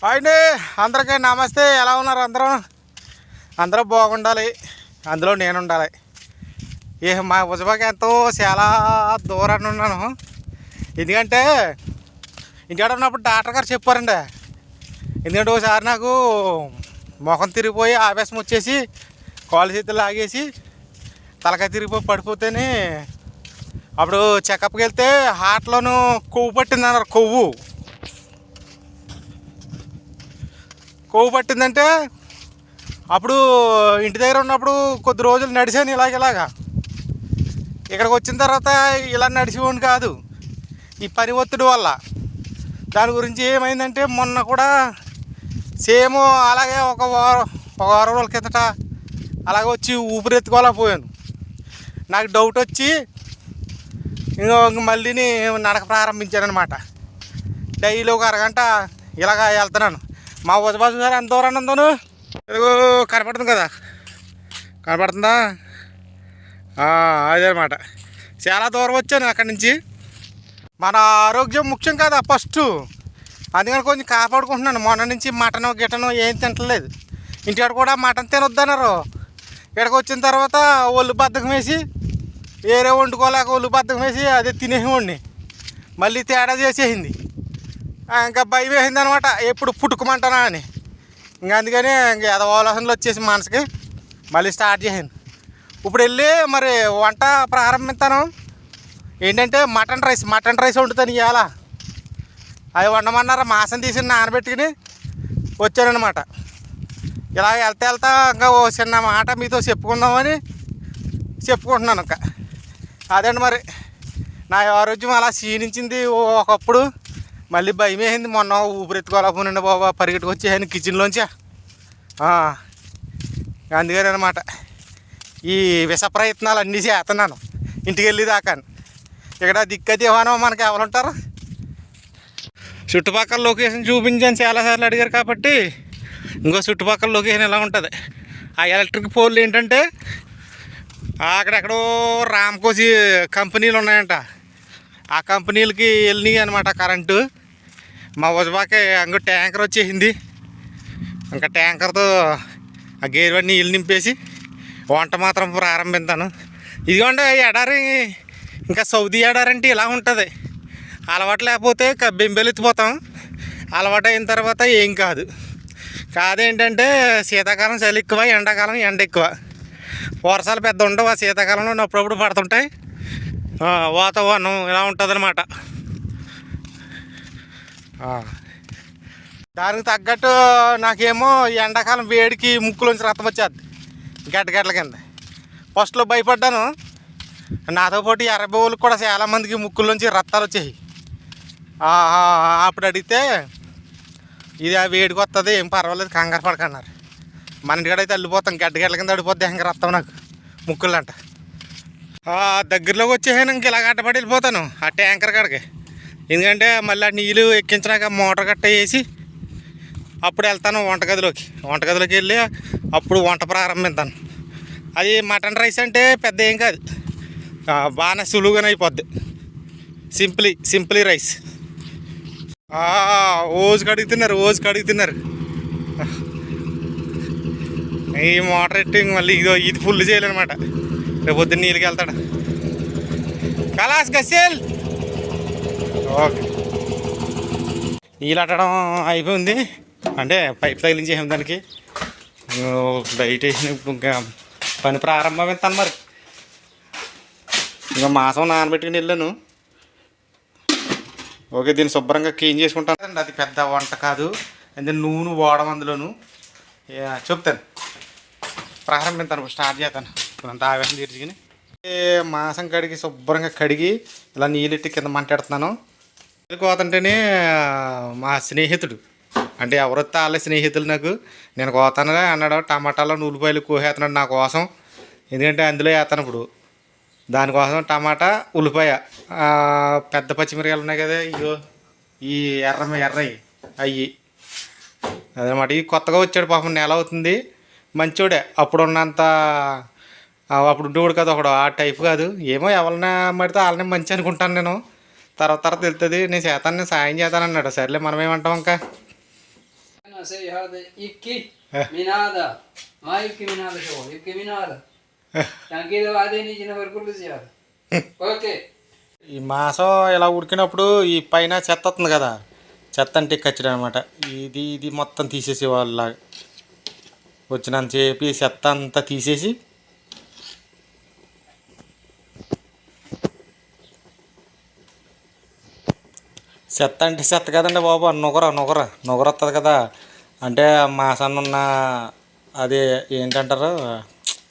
అండి అందరికీ నమస్తే. ఎలా ఉన్నారు అందరూ? అందరూ బాగుండాలి, అందులో నేను ఉండాలి. మా ఉజబాకి ఎంతో చాలా దూరాన్ని ఉన్నాను. ఎందుకంటే ఇంటికాడ ఉన్నప్పుడు డాక్టర్ గారు చెప్పారండి. ఎందుకంటే ఒకసారి నాకు ముఖం తిరిగిపోయి ఆవేశం వచ్చేసి కాలు చేతులు లాగేసి తలకాయ తిరిగిపోయి పడిపోతేనే అప్పుడు చెకప్కి వెళ్తే హార్ట్లోనూ కొవ్వు పట్టిందన్నారు. కొవ్వు పట్టిందంటే అప్పుడు ఇంటి దగ్గర ఉన్నప్పుడు కొద్ది రోజులు నడిచాను ఇలాగా. ఇక్కడికి వచ్చిన తర్వాత ఇలా నడిచేవాడిని కాదు, ఈ పని ఒత్తిడి వల్ల. దాని గురించి ఏమైందంటే మొన్న కూడా సేమ్ అలాగే ఒక వారం రోజుల కిందట అలాగే వచ్చి ఊపిరెత్తుకోలేకపోయాను. నాకు డౌట్ వచ్చి ఇంక మళ్ళీని నడక ప్రారంభించానమాట. డైలీ ఒక అరగంట ఇలాగ వెళ్తున్నాను. మా ఉజబాసు గారు ఎంత దూరాన్ని ఉందోను ఇదిగో కనపడుతుంది కదా, కనపడుతుందా? అదే అనమాట. చాలా దూరం వచ్చాను అక్కడి నుంచి. మన ఆరోగ్యం ముఖ్యం కదా ఫస్ట్, అందుకని కొంచెం కాపాడుకుంటున్నాను. మొన్న నుంచి మటను గిటను ఏం తింటలేదు. ఇంటికాడ కూడా మటన్ తినొద్దన్నారు. ఇక్కడికి వచ్చిన తర్వాత ఒళ్ళు బద్ధకం వేసి వేరే వండుకోలేక ఒళ్ళు బద్ధకం వేసి అదే తినేసేవాడిని. మళ్ళీ తేడా చేసేసింది. ఇంకా భయం వేసింది అనమాట, ఎప్పుడు పుట్టుకోమంటానా అని. ఇంకా అందుకని ఇంక ఆలోచనలు వచ్చేసి మనసుకి మళ్ళీ స్టార్ట్ చేసాను. ఇప్పుడు వెళ్ళి మరి వంట ప్రారంభిస్తాను. ఏంటంటే మటన్ రైస్ వండుతాను ఇవాళ. అవి వండమన్నారు. మాసం తీసి నానబెట్టుకుని వచ్చానమాట. ఇలా వెళ్తా ఇంకా ఓ చిన్న మాట మీతో చెప్పుకుందామని చెప్పుకుంటున్నాను. ఇంకా అదండి మరి నా ఆరోగ్యం అలా క్షీణించింది ఒకప్పుడు. మళ్ళీ భయం వేసింది. మొన్న ఊపిరెత్తుకోలేకపోయినండి బాబా, పరిగెట్టుకు వచ్చేసాను కిచెన్లోంచి. అందుకని అనమాట ఈ విష ప్రయత్నాలు అన్నీ చేస్తున్నాను ఇంటికి వెళ్ళేదాకా. ఇక్కడ దిక్కదేవానో మనకి ఎవరుంటారు? చుట్టుపక్కల లొకేషన్ చూపించాను చాలాసార్లు అడిగారు కాబట్టి ఇంకో చుట్టుపక్కల లొకేషన్ ఎలా ఉంటుంది. ఆ ఎలక్ట్రిక్ పోల్లు ఏంటంటే అక్కడెక్కడో రామ్కోసి కంపెనీలు ఉన్నాయంట. ఆ కంపెనీలకి వెళ్ళినాయి అనమాట కరెంటు. మా ఉజబాకి ఇంకో ట్యాంకర్ వచ్చేసింది. ఇంకా ట్యాంకర్తో ఆ గేరువన్నీ నీళ్ళు నింపేసి వంట మాత్రం ప్రారంభిస్తాను. ఇదిగోండి ఎడారి, ఇంకా సౌదీ ఎడారి అంటే ఇలా ఉంటుంది. అలవాటు లేకపోతే బెంబెలెత్తిపోతాం, అలవాటు అయిన తర్వాత ఏం కాదేంటంటే శీతాకాలం చలి ఎక్కువ, ఎండాకాలం ఎండ ఎక్కువ. వర్షాలు పెద్ద ఉండవు. ఆ శీతాకాలంలో అప్పుడప్పుడు పడుతుంటాయి. వాతావరణం ఇలా ఉంటుంది అనమాట. దానికి తగ్గట్టు నాకేమో ఎండాకాలం వేడికి ముక్కులోంచి రక్తం వచ్చేది గడ్డగడ్డల కింద. ఫస్ట్లో భయపడ్డాను. నాతో పాటు ఎర్రబోళ్ళకి కూడా చాలామందికి ముక్కుల్లోంచి రక్తాలు వచ్చాయి. అప్పుడు అడిగితే ఇది ఆ వేడికి వస్తుంది, ఏం పర్వాలేదు, కంగారు పడకన్నారు. మన ఇంటికాడ అయితే అల్లిపోతాం, గడ్డగడ్డల కింద అడిపోద్ది ఇంకా రక్తం నాకు ముక్కులంట. దగ్గరలోకి వచ్చేసాను. ఇంక ఇలా గడ్డపడి వెళ్ళిపోతాను ఆ ట్యాంకర్ కాడికి. ఎందుకంటే మళ్ళీ ఆ నీళ్ళు ఎక్కించినాక మోటార్ గట్ట వేసి అప్పుడు వెళ్తాను వంటగదిలోకి వెళ్ళి అప్పుడు వంట ప్రారంభిస్తాను. అది మటన్ రైస్ అంటే పెద్ద ఏం కాదు, బాగానే సులువుగానే అయిపోద్ది. Simply rice. ఓజుకి అడుగుతున్నారు. ఈ మోటార్ ఎట్టి మళ్ళీ ఇది ఫుల్ చేయాలన్నమాట. రేపు పొద్దున్న నీళ్ళకి వెళ్తాడు. కలాస్ గసేల్ ఓకే. నీళ్ళు అట్టడం అయిపోయింది. అంటే పైప్ తగిలించేసాం దానికి. బయట వేసిన ఇంకా పని ప్రారంభమవుతాను. మరి ఇంకా మాసం నానబెట్టుకుని వెళ్ళాను. ఓకే, దీన్ని శుభ్రంగా క్లీన్ చేసుకుంటాను. అది పెద్ద వంట కాదు. అంటే నూనె వాడడం అందులోను చెప్తాను. ప్రారంభిస్తాను, స్టార్ట్ చేస్తాను. అంతా ఆవేశం తీర్చుకుని మాసం కడిగి శుభ్రంగా కడిగి ఇలా నీళ్ళెట్టి కింద మంటెడుతున్నాను. కోతంటేనే మా స్నేహితుడు, అంటే ఎవరొస్తే వాళ్ళ స్నేహితులు నాకు, నేను కోతానలే అన్నాడు. టమాటాలో ఉల్లిపాయలు కోసేస్తున్నాడు నా కోసం. ఎందుకంటే అందులో వేస్తాను ఇప్పుడు. దానికోసం టమాటా, ఉల్లిపాయ, పెద్ద పచ్చిమిరకాయలు ఉన్నాయి కదా, ఇగో ఈ ఎర్రవి అవి అదనమాట. ఈ కొత్తగా వచ్చాడు పాపం, నెల అవుతుంది. మంచోడే. అప్పుడు ఉన్నంత అప్పుడు ఉండేవాడు కదా ఒకడు, ఆ టైప్ కాదు. ఏమో ఎవరిని మడితే వాళ్ళని మంచి అనుకుంటాను నేను. తర్వాత తెలుస్తుంది. నేను సాయం చేస్తానన్నాడు. సరేలే మనం ఏమంటాం ఇంకా. Sei hade ikki minada. Ma ikki minada show. Ikki minada. Tangi da wade ni jina varkulu ziyada. Okay. ఈ మాసం ఇలా ఉడికినప్పుడు ఈ పైన చెత్త వస్తుంది కదా, చెత్త అంటే కచ్చడం అనమాట. ఇది ఇది మొత్తం తీసేసి వాళ్ళ వచ్చినంత చెప్పి చెత్త అంతా తీసేసి చెత్త అంటే చెత్త కదండి బాబు, నుగర వస్తుంది కదా. అంటే మాసాన్ని ఉన్న అది ఏంటంటారు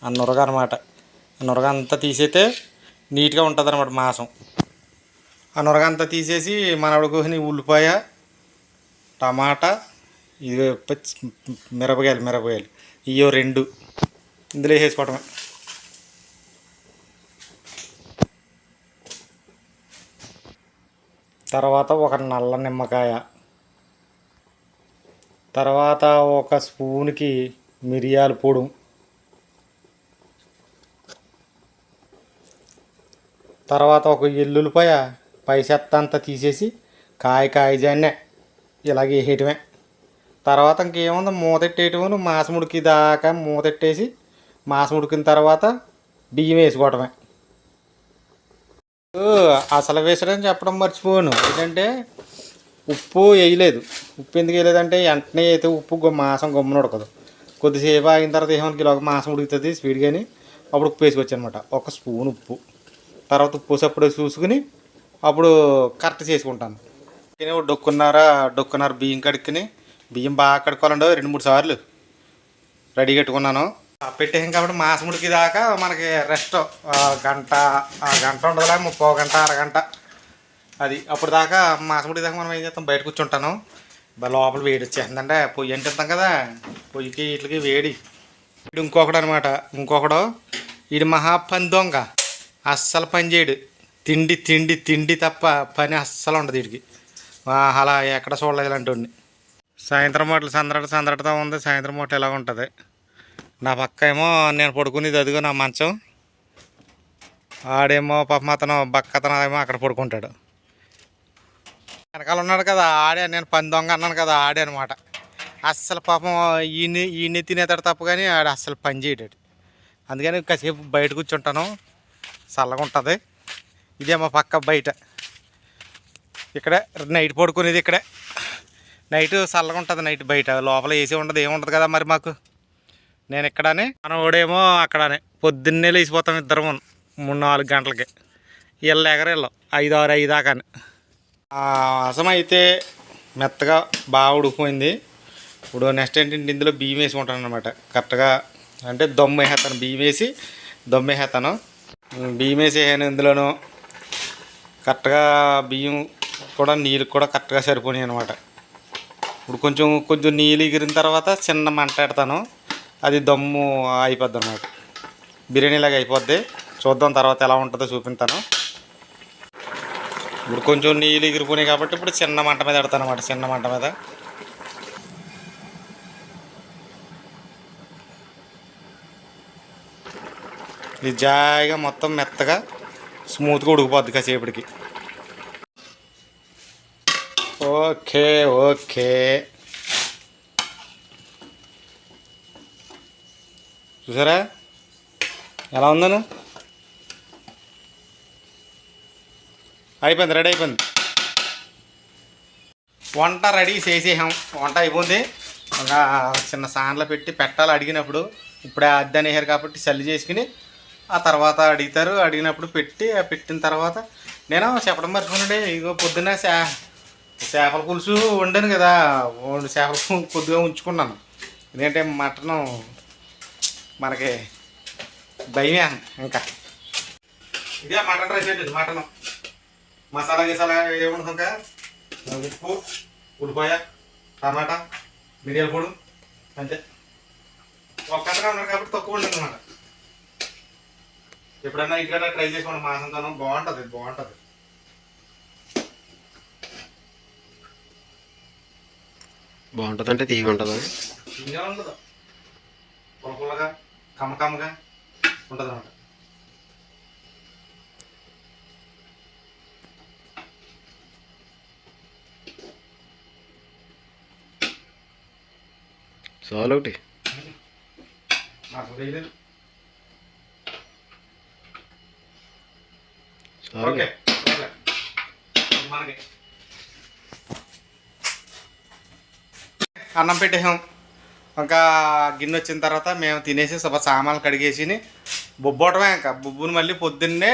ఆ నురగ అనమాట. ఆ నురగ అంతా తీసేస్తే నీట్గా ఉంటుంది అనమాట మాసం. ఆ నురగ అంతా తీసేసి మనవడి కోసం ఉల్లిపాయ, టమాటా, ఇది మిరపకాయలు ఇవో 2 ఇందులో వేసుకోవటమే. తర్వాత ఒక నల్ల నిమ్మకాయ, తర్వాత ఒక స్పూన్కి మిరియాల పొడి, తర్వాత ఒక ఎల్లుల్లిపాయ పై చెత్త అంతా తీసేసి కాయ జాన్నే ఇలాగే వేసేయటమే. తర్వాత ఇంకేముంది, మూతెట్టేయటం. మాసం ఉడికి దాకా మూతెట్టేసి మాసం ఉడికిన తర్వాత బియ్యం వేసుకోవటమే. అసలు వేసడం చెప్పడం మర్చిపోను. ఏంటంటే ఉప్పు వేయలేదు. ఉప్పు ఎందుకు వేయలేదంటే వెంటనే అయితే ఉప్పు మాసం గమ్మున ఉడకదు. కొద్దిసేపు ఆగిన తర్వాత ఏమనుకి ఇలాగ మాసం ఉడుకుతుంది స్పీడ్గాని, అప్పుడు ఉప్పు వేసుకోవచ్చు అనమాట. 1 స్పూన్ ఉప్పు, తర్వాత ఉప్పు అప్పుడు చూసుకుని అప్పుడు కరెక్ట్ చేసుకుంటాను. డొక్కున్నర బియ్యం కడుక్కుని, బియ్యం బాగా కడుక్కోవాలండి 2-3 సార్లు రెడీ కట్టుకున్నాను. పెట్టేసాం కాబట్టి మాసం ఉడికి దాకా మనకి రెస్ట్ గంట ఉండదులే, 30 గంట అరగంట అది. అప్పుడు దాకా మాసం ఉడికి దాకా మనం ఏం చేస్తాం, బయట కూర్చుంటాను. లోపల వేడి వచ్చేస్తుందంటే పొయ్యి అంటిస్తాం కదా, పొయ్యికి వీటికి వేడి. ఇంకొకడు అనమాట, వీడి మహాపని దొంగ. అస్సలు పని చేయడు. తిండి తప్ప పని అస్సలు ఉండదు వీడికి. అలా ఎక్కడ చూడలేదు ఇలాంటి. సాయంత్రం పూటలు సందడితో ఉంది. సాయంత్రం పూట ఇలా ఉంటుంది. నా పక్క ఏమో నేను పడుకునేది అదిగో నా మంచం. ఆడేమో పాపం అతను బక్కతనేమో అక్కడ పడుకుంటాడు. వెనకాల ఉన్నాడు కదా ఆడే, నేను పని దొంగ అన్నాను కదా ఆడే అనమాట. అస్సలు పాపం ఈయన్ని తినేతాడు తప్ప కానీ ఆడు అస్సలు పని చేయడాడు. అందుకని కాసేపు బయట కూర్చుంటాను, చల్లగా ఉంటుంది. ఇదేమో పక్క బయట, ఇక్కడే నైట్ పడుకునేది. ఇక్కడే నైట్ చల్లగా ఉంటుంది. నైట్ బయట, లోపల ఏసీ ఉండదు, ఏముండదు కదా మరి మాకు. నేను ఇక్కడనే, మనోడేమో అక్కడనే. పొద్దున్నే లేచిపోతాం ఇద్దరము 3-4 గంటలకి. వీళ్ళు ఎగరేళ్ళు 5-6 దాకాని. అసం అయితే మెత్తగా బాగా ఉడికిపోయింది. ఇప్పుడు నెక్స్ట్ ఏంటంటే ఇందులో బియ్యం వేసుకుంటాను అనమాట. కరెక్ట్గా అంటే దమ్ము వేసేస్తాను, బియ్యం వేసి దమ్ము వేసేస్తాను. బియ్యం వేసేసాను ఇందులోను. కరెక్ట్గా బియ్యం కూడా నీళ్ళు కూడా కరెక్ట్గా సరిపోయాయి అనమాట. ఇప్పుడు కొంచెం నీళ్ళు ఎగిరిన తర్వాత చిన్న మంట పెడతాను, అది దమ్ము అయిపోద్ది అనమాట. బిర్యానీలాగా అయిపోద్ది. చూద్దాం తర్వాత ఎలా ఉంటుందో చూపిస్తాను. ఇప్పుడు కొంచెం నీళ్ళు ఎగిరిపోయినాయి కాబట్టి ఇప్పుడు చిన్న మంట మీద పెడతాను అనమాట. చిన్న మంట మీద ఇది జాయిగా మొత్తం మెత్తగా స్మూత్గా ఉడికిపోద్ది కాసేపటికి. ఓకే చూసారా ఎలా ఉందను? అయిపోయింది, రెడీ అయిపోయింది. వంట రెడీ చేసేసాం. వంట అయిపోయింది. ఒక చిన్న సాన్లో పెట్టాలి. అడిగినప్పుడు ఇప్పుడే అద్దె అనేసారు కాబట్టి చల్లి చేసుకుని ఆ తర్వాత అడిగినప్పుడు పెట్టిన తర్వాత నేను చెప్పడం మర్చిపోయినండి. ఇగో పొద్దున్న చేపల పులుసు వండాను కదా, చేపల కొద్దిగా ఉంచుకున్నాను. ఎందుకంటే మటను మనకి భయమే. ఇంకా ఇదే మటన్ రైస్ అండి. మటన్ మసాలా ఏముంటుంది, ఇంకా ఉప్పు, ఉల్లిపాయ, టమాటా, మిరియాల పొడి అంతే. ఒక్కసారిగా ఉన్నారు కాబట్టి తక్కువ ఉంటుంది అన్నమాట. ఎప్పుడన్నా ఇంటికన్నా ట్రై చేసుకోండి. మాసంతోనం బాగుంటుంది. బాగుంటుంది అంటే తీగ ఉంటుందా? తీగా ఉండదు, పుల్లగా కమ్మగా ఉంటుంది అన్నమాట. చాలు ఒకటి చాలు ఓకే అన్నం పెట్టేసాం. ఇంకా గిన్నె వచ్చిన తర్వాత మేము తినేసి సామాన్లు కడిగేసి బొబ్బోటమే. ఇంకా బొబ్బుని మళ్ళీ పొద్దున్నే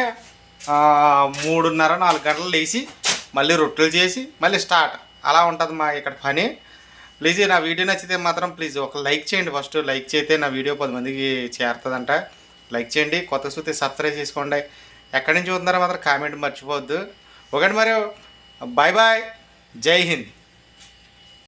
3:30 4 గంటలు లేచి మళ్ళీ రొట్టెలు చేసి మళ్ళీ స్టార్ట్. అలా ఉంటుంది మా ఇక్కడ పని. ప్లీజ్ నా వీడియో నచ్చితే మాత్రం ప్లీజ్ ఒక లైక్ చేయండి. ఫస్ట్ లైక్ చేస్తే నా వీడియో 10 మందికి చేరుతుందంట. లైక్ చేయండి. కొత్త చూస్తే సబ్స్క్రైబ్ చేసుకోండి. ఎక్కడి నుంచి చూస్తున్నారో మాత్రం కామెంట్ మర్చిపోవద్దు. ఒకటి మరి బాయ్ బాయ్, జై హింద్.